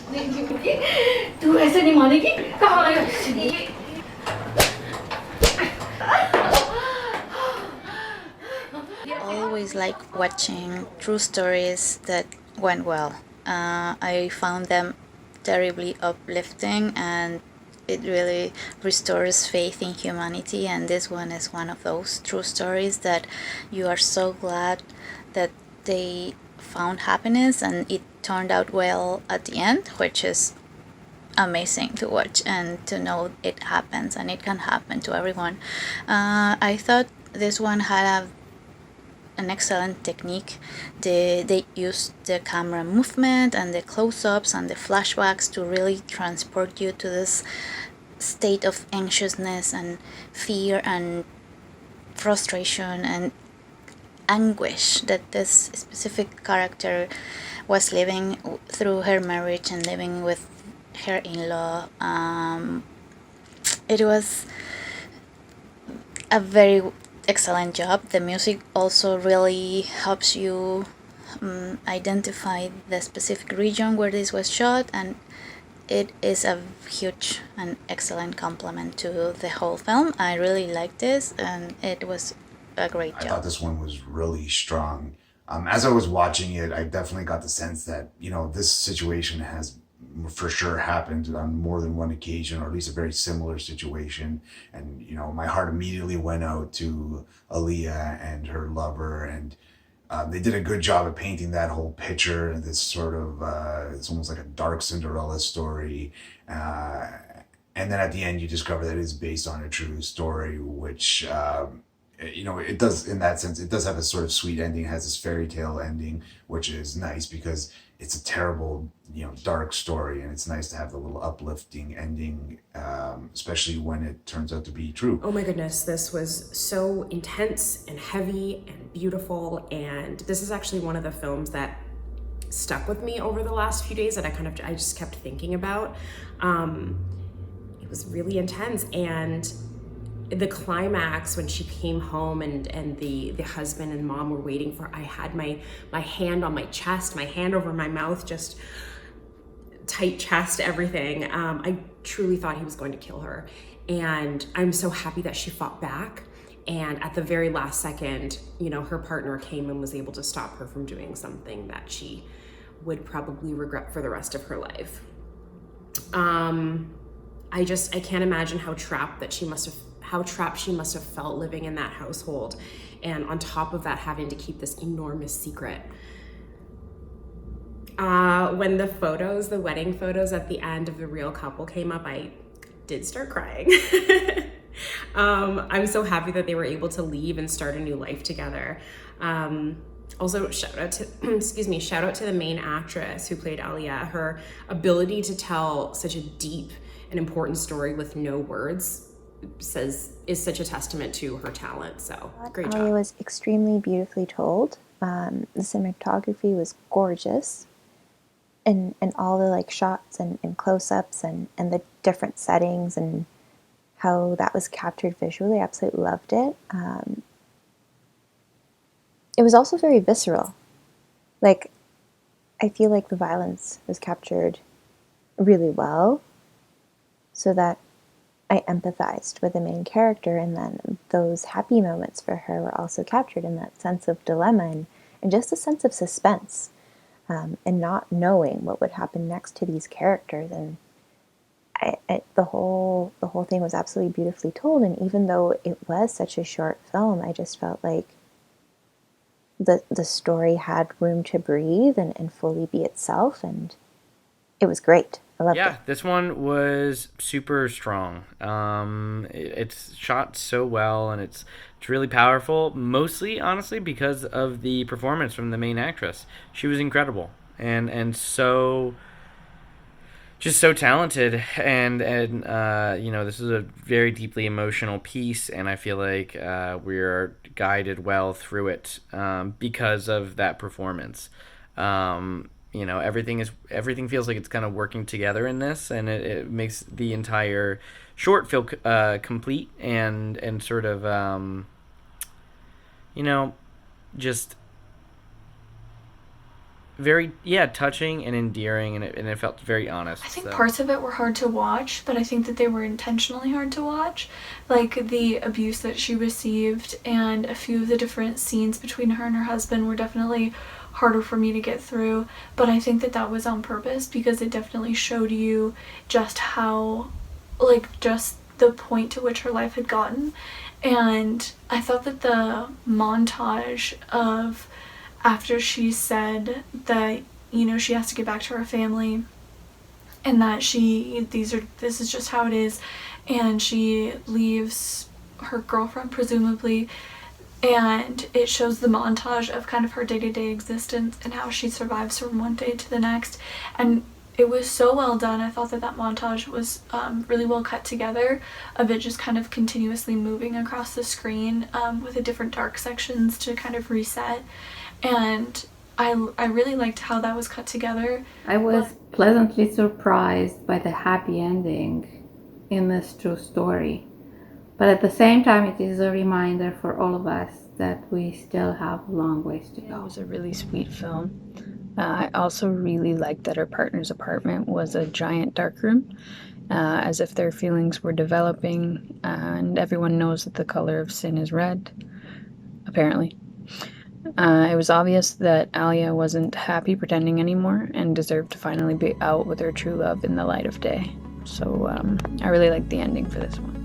तू ऐसे नहीं मानेगी कहाँ आया ये Always like watching true stories that went well. I found them terribly uplifting, and it really restores faith in humanity. And this one is one of those true stories that you are so glad that they found happiness and it turned out well at the end, which is amazing to watch and to know it happens and it can happen to everyone. I thought this one had an excellent technique. They used the camera movement and the close-ups and the flashbacks to really transport you to this state of anxiousness and fear and frustration and anguish that this specific character was living through her marriage and living with her in-law. It was a very excellent job. The music also really helps you identify the specific region where this was shot, and it is a huge and excellent compliment to the whole film. I really liked this, and it was a great job. I thought this one was really strong. As I was watching it, I definitely got the sense that, you know, this situation has for sure happened on more than one occasion, or at least a very similar situation. And, you know, my heart immediately went out to Alia and her lover, and they did a good job of painting that whole picture and this sort of, it's almost like a dark Cinderella story. And then at the end, you discover that it is based on a true story, which, you know, it does, in that sense, it does have a sort of sweet ending. It has this fairy tale ending, which is nice because it's a terrible, you know, dark story, and it's nice to have the little uplifting ending, especially when it turns out to be true. Oh my goodness, this was so intense and heavy and beautiful, and this is actually one of the films that stuck with me over the last few days that I just kept thinking about. It was really intense, and the climax when she came home and the husband and mom were waiting for, I had my hand on my chest, my hand over my mouth, just tight chest, everything. I truly thought he was going to kill her, and I'm so happy that she fought back. And at the very last second, you know, her partner came and was able to stop her from doing something that she would probably regret for the rest of her life. I can't imagine how trapped she must have felt living in that household, and on top of that, having to keep this enormous secret. When the wedding photos at the end of the real couple came up, I did start crying. I'm so happy that they were able to leave and start a new life together. Also, shout out to the main actress who played Alia. Her ability to tell such a deep and important story with no words is such a testament to her talent. So great job. Alia was extremely beautifully told. The cinematography was gorgeous, and all the like shots and close-ups and the different settings and how that was captured visually. I absolutely loved it. It was also very visceral. Like, I feel like the violence was captured really well, so that I empathized with the main character, and then those happy moments for her were also captured in that sense of dilemma and just a sense of suspense, and not knowing what would happen next to these characters. And the whole thing was absolutely beautifully told. And even though it was such a short film, I just felt like the story had room to breathe and fully be itself, and it was great. I loved it. Yeah, this one was super strong. It's shot so well, and it's really powerful, mostly, honestly, because of the performance from the main actress. She was incredible, and so just so talented, and you know, this is a very deeply emotional piece, and I feel like we're guided well through it because of that performance. You know, everything feels like it's kind of working together in this, and it makes the entire short feel complete and sort of you know, just very touching and endearing, and it felt very honest. I think so. parts of it were hard to watch, but I think that they were intentionally hard to watch. Like the abuse that she received and a few of the different scenes between her and her husband were definitely harder for me to get through, but I think that that was on purpose because it definitely showed you just how, like, just the point to which her life had gotten. And I thought that the montage of after she said that, you know, she has to get back to her family and that this is just how it is, and she leaves her girlfriend presumably, and it shows the montage of kind of her day-to-day existence and how she survives from one day to the next, and it was so well done. I thought that that montage was really well cut together, of it just kind of continuously moving across the screen with the different dark sections to kind of reset, and I really liked how that was cut together. I was pleasantly surprised by the happy ending in this true story. But at the same time, it is a reminder for all of us that we still have a long ways to It go. was a really sweet film. I also really liked that her partner's apartment was a giant dark room, as if their feelings were developing, and everyone knows that the color of sin is red, apparently. It was obvious that Alia wasn't happy pretending anymore and deserved to finally be out with her true love in the light of day. So I really liked the ending for this one.